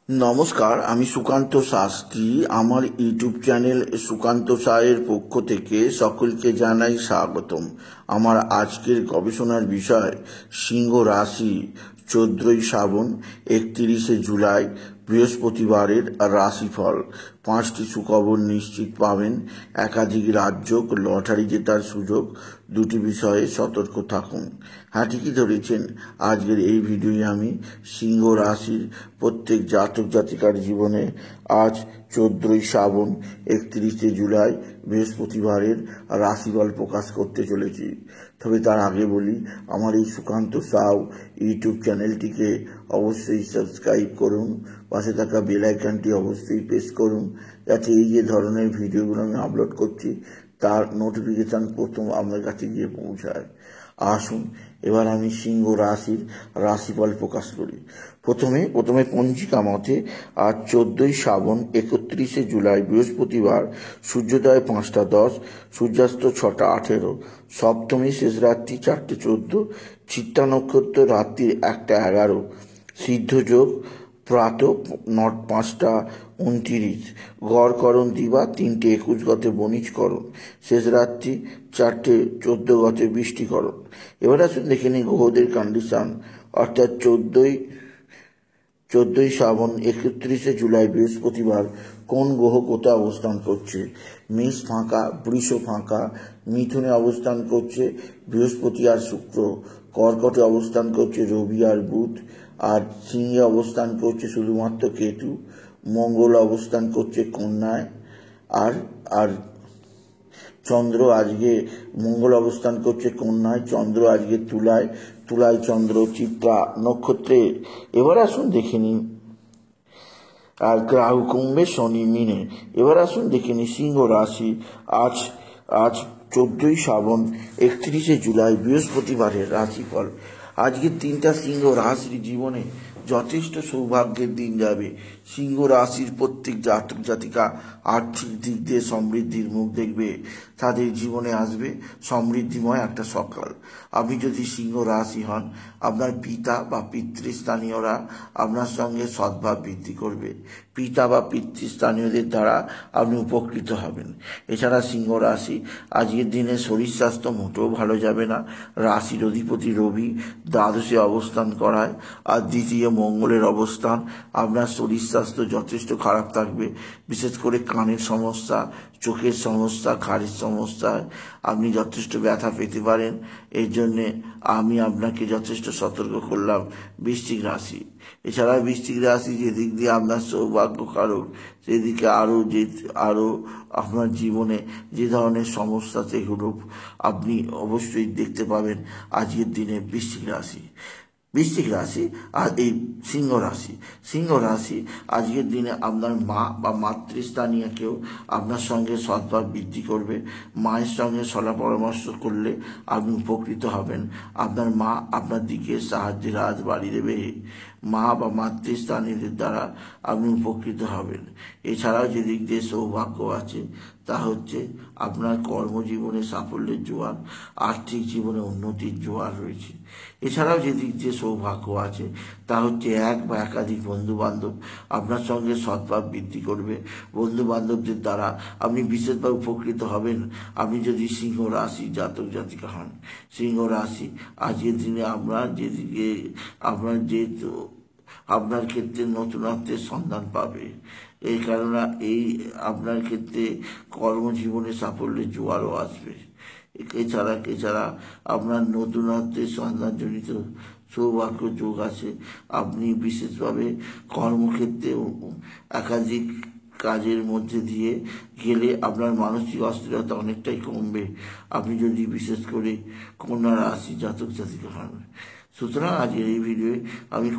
নমস্কার, আমি সুকান্ত শাস্ত্রী। আমার ইউটিউব চ্যানেল সুকান্ত সায়ের পক্ষ থেকে সকলকে জানাই স্বাগতম। আমার আজকের গবেষণার বিষয় সিংহ রাশি, 14ই শ্রাবণ 31শে জুলাই বৃহস্পতিবারের রাশিফল। 5টি সুখবর নিশ্চিত পাবেন, একাধিক রাজ্য লটারি জেতার সুযোগ, 2টি বিষয়ে সতর্ক থাকুন। হ্যাঁ, ঠিকই ধরেছেন। আজকের এই ভিডিওয়ে আমি সিংহ রাশির প্রত্যেক জাতক জাতিকার জীবনে আজ 14ই শ্রাবণ 31শে জুলাই বৃহস্পতিবারের রাশিফল প্রকাশ করতে চলেছি। তবে তার আগে বলি, আমার এই সুকান্ত সাউ ইউটিউব চ্যানেলটিকে অবশ্যই সাবস্ক্রাইব করুন, পাশে থাকা বেল আইকনটি অবশ্যই প্রেস করুন, যাতে এই যে ধরনের ভিডিওগুলো আমি আপলোড করছি তার নোটিফিকেশান প্রথম আপনার কাছে গিয়ে পৌঁছায়। আসুন এবার আমি সিংহ রাশির রাশিফল প্রকাশ করি। প্রথমে পঞ্জিকা মতে আজ 14ই শ্রাবণ 31শে জুলাই বৃহস্পতিবার, সূর্যোদয় 5টা 10, সূর্যাস্ত 6টা 18, সপ্তমী শেষ রাত্রি 4টে 14, চিত্তা নক্ষত্র রাত্রির 1টা 11, সিদ্ধযোগ প্রাত 5টা 29, গড়করণ দিবা 3টে 21 গতে বণিজকরণ, শেষ রাত্রি 4টে 14 গতে বৃষ্টিকরণ। এবার আসুন দেখে নিই গ্রহদের কন্ডিশন। অর্থাৎ 14ই শ্রাবণ 31শে জুলাই বৃহস্পতিবার কোন গ্রহ কোথায় অবস্থান করছে? মেষ ফাঁকা, বৃষ ফাঁকা, মিথুনে অবস্থান করছে বৃহস্পতি আর শুক্র, কর্কটে অবস্থান করছে রবি আর বুধ, আর সিংহে অবস্থান করছে শুধুমাত্র কেতু, মঙ্গল অবস্থান করছে কন্যায়, আর চন্দ্র আজকে মঙ্গল অবস্থান করছে কন্যায়, চন্দ্র আজকে তুলায় চন্দ্র চিত্রা নক্ষত্রে। এবার আসুন দেখে নিন, আর রাহু কুম্ভে, শনি মিনে। এবার আসুন দেখে নিন সিংহ রাশি আজ 14ই শ্রাবণ 31শে জুলাই বৃহস্পতিবারের রাশিফল। আজকে 3টা সিংহ রাশির জীবনে যথেষ্ট সৌভাগ্যের দিন যাবে। সিংহ রাশির প্রত্যেক জাতক জাতিকা আর্থিক দিক দিয়ে সমৃদ্ধির মুখ দেখবে। তাদের জীবনে আসবে সমৃদ্ধিময় একটা সকাল। আপনি যদি সিংহ রাশি হন, আপনার পিতা বা পিতৃস্থানীয়রা আপনার সঙ্গে সদ্ভাব বৃদ্ধি করবে। পিতা বা পিতৃস্থানীয়দের দ্বারা আপনি উপকৃত হবেন। এছাড়া সিংহ রাশি আজকের দিনে শরীর স্বাস্থ্য মোটেও ভালো যাবে না। রাশির অধিপতি রবি দ্বাদশে অবস্থান করায়, আর দ্বিতীয় মঙ্গলের অবস্থান। আপনার শরীর স্বাস্থ্য যথেষ্ট খারাপ থাকবে, বিশেষ করে কানের সমস্যা, চোখের সমস্যা, ঘাড়ের সমস্যায় আপনি যথেষ্ট ব্যথা পেতে পারেন। এর জন্যে আমি আপনাকে যথেষ্ট সতর্ক করলাম। বৃশ্চিক রাশি, এছাড়া বৃশ্চিক রাশি যেদিক দিয়ে আপনার সৌভাগ্যকারক, সেদিকে আরও আপনার জীবনে যে ধরনের সমস্যা সেগুলো আপনি অবশ্যই দেখতে পাবেন আজকের দিনে। বৃশ্চিক রাশি আর এই সিংহ রাশি আজকের দিনে আপনার মা বা মাতৃস্থানীয় কেউ আপনার সঙ্গে সদ্ভাব বৃদ্ধি করবে। মায়ের সঙ্গে সলা পরামর্শ করলে আপনি উপকৃত হবেন। আপনার মা আপনার দিকে সাহায্যের হাত বাড়িয়ে দেবে। মা বা মাতৃস্থানীয়দের দ্বারা আপনি উপকৃত হবেন। এছাড়াও যে দিক দিয়ে সৌভাগ্য আছে তা হচ্ছে আপনার কর্মজীবনে সাফল্যের জোয়ার, আর্থিক জীবনে উন্নতির জোয়ার রয়েছে। এছাড়াও যে দিক দিয়ে সৌভাগ্য আছে তা হচ্ছে এক বা একাধিক বন্ধু বান্ধব আপনার সঙ্গে সদ্ভাব বৃদ্ধি করবে। বন্ধু বান্ধবদের দ্বারা আপনি বিশেষভাবে উপকৃত হবেন আপনি যদি সিংহ রাশি জাতক জাতিকা হন। সিংহ রাশি আজকের দিনে আপনার ক্ষেত্রে নতুনত্বের সন্ধান পাবে। এই কারণে আপনার ক্ষেত্রে কর্মজীবনে সাফল্যের জোয়ারও আসবে। এছাড়া আপনার নতুনত্বের সন্ধানজনিত সৌভাগ্য যোগ আছে। আপনি বিশেষভাবে কর্মক্ষেত্রে একাধিক কাজের মধ্যে দিয়ে গেলে আপনার মানসিক অস্থিরতা অনেকটাই কমবে আপনি যদি বিশেষ করে কন্যা রাশি জাতক জাতিকা হন। সুতরাং আজকের এই ভিডিওয়ে আমি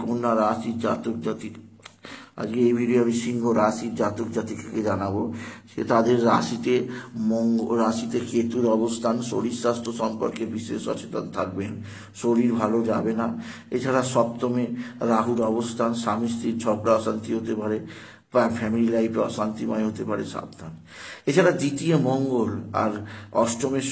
সিংহ রাশির জাতক জাতিকাকে জানাবো যে তাদের রাশিতে কেতুর অবস্থান, শরীর স্বাস্থ্য সম্পর্কে বিশেষ সচেতন থাকবেন, শরীর ভালো যাবে না। এছাড়া সপ্তমে রাহুর অবস্থান, স্বামী স্ত্রীর ঝগড়া অশান্তি হতে পারে। বা ফ্যামিলি লাইফে অশান্তিময় হতে পারে, সাবধান। এছাড়া দ্বিতীয় মঙ্গল আর অষ্টমের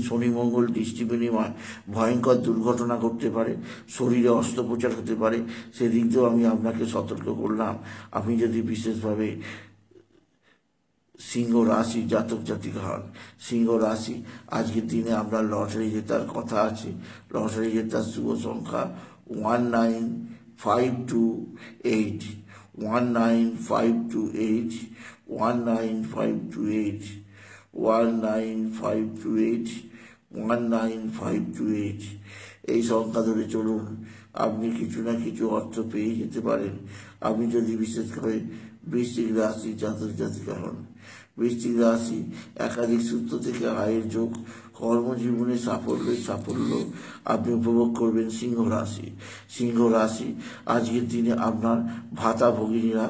শনি মঙ্গল দৃষ্টি বিনিময় ভয়ঙ্কর দুর্ঘটনা ঘটতে পারে, শরীরে অস্ত্রোপচার হতে পারে, সেদিক দিয়েও আমি আপনাকে সতর্ক করলাম। আপনি যদি বিশেষভাবে সিংহ রাশি জাতক জাতিকা হন, সিংহ রাশি আজকের দিনে আপনার লটারি জেতার কথা আছে। লটারি জেতার শুভ সংখ্যা 19528, 19528, 19528, 19528, 19528। এই সংখ্যা ধরে চলুন, আপনি কিছু না কিছু অর্থ পেয়ে যেতে পারেন। আপনি যদি বিশেষ করে বৃশ্চিক রাশি জাতক জাতিকা হন, বৃশ্চিক রাশি একাধিক সূত্র থেকে আয়ের যোগ, কর্মজীবনে সাফল্য আপনি উপভোগ করবেন। সিংহ রাশি, সিংহ রাশি আজকের দিনে আপনার ভাতা ভগিনীরা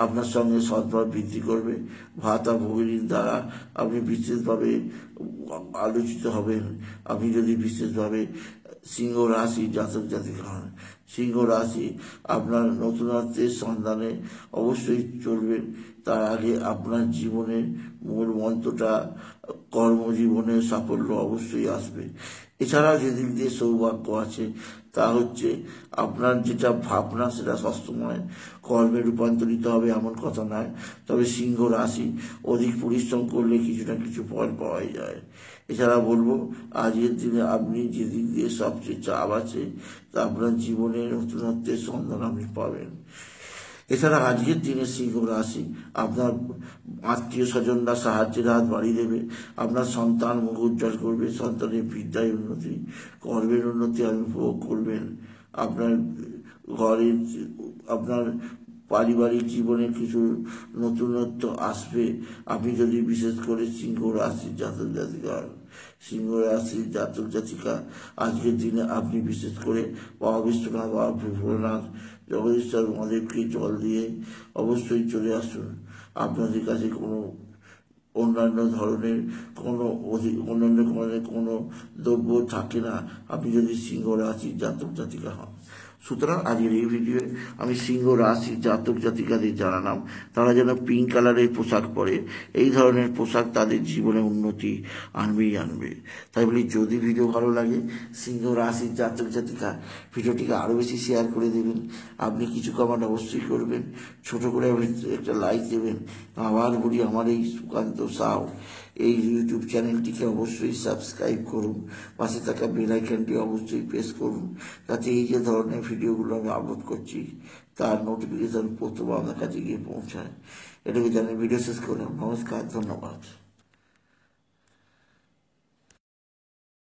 আপনার সঙ্গে সদ্ভাব বৃদ্ধি করবে। ভাতা ভগিনীর দ্বারা আপনি বিশেষভাবে আলোচিত হবেন। আপনি যদি বিশেষভাবে সিংহ রাশি জাতক জাতিকা হন, সিংহ রাশি আপনার নতুনত্বের সন্ধানে অবশ্যই চলবেন। তার আগে আপনার জীবনের মূল মন্ত্রটা কর্মজীবনে সাফল্য অবশ্যই আসবে। এছাড়াও যেদিক দিয়ে সৌভাগ্য আছে তা হচ্ছে আপনার যেটা ভাবনা সেটা সবসময় কর্মে রূপান্তরিত হবে এমন কথা নয়, তবে সিংহ রাশি অধিক পরিশ্রম করলে কিছু না কিছু ফল পাওয়াই যায়। এছাড়া বলবো আজকের দিনে আপনি যেদিক দিয়ে সবচেয়ে চাপ আছে তা আপনার জীবনের নতুনত্বের সন্ধান আপনি পাবেন। এছাড়া আজকের দিনে সিংহ রাশি আপনার আত্মীয় স্বজনরা সাহায্যের হাত বাড়িয়ে দেবে, আপনার সন্তান মুখ উজ্জ্বল করবে, সন্তানের বিদ্যায় উন্নতি, কর্মের উন্নতি আপনি উপভোগ করবেন। আপনার ঘরের আপনার পারিবারিক জীবনে কিছু নতুনত্ব আসবে। আপনি যদি বিশেষ করে সিংহ রাশির জাতক জাতিকা হন, সিংহ রাশির জাতক জাতিকা আজকের দিনে আপনি বিশেষ করে বাবা বিশ্বনাথ, বাবা ভোলানাথ, জগদীশ্বর মহাদেবকে জল দিয়ে অবশ্যই চলে আসুন। আপনাদের কাছে কোনো অন্যান্য ধরনের কোনো দ্রব্য থাকে না আপনি যদি সিংহ রাশির জাতক জাতিকা হন। সুতরাং আজকের এই ভিডিওয়ে আমি সিংহ রাশি জাতক জাতিকাদের জানালাম তারা যেন পিঙ্ক কালারের পোশাক পরে। এই ধরনের পোশাক তাদের জীবনে উন্নতি আনবে। তাই বলি যদি ভিডিও ভালো লাগে সিংহ রাশির জাতক জাতিকা ভিডিওটিকে আরও বেশি শেয়ার করে দেবেন। আপনি কিছু কমেন্ট অবশ্যই করবেন, ছোট করে একটা লাইক দেবেন। আবার বলি আমার এই সুকান্ত সাউ এই ইউটিউব চ্যানেলটিকে অবশ্যই সাবস্ক্রাইব করুন, পাশে থাকা বেল আইকনটি অবশ্যই প্রেস করুন, যাতে এই যে ধরনের ভিডিওগুলো আমি আপলোড করছি তার নোটিফিকেশন প্রথম আপনার কাছে গিয়ে পৌঁছায়। এটাকে জানিয়ে ভিডিও শেষ করলাম। নমস্কার, ধন্যবাদ।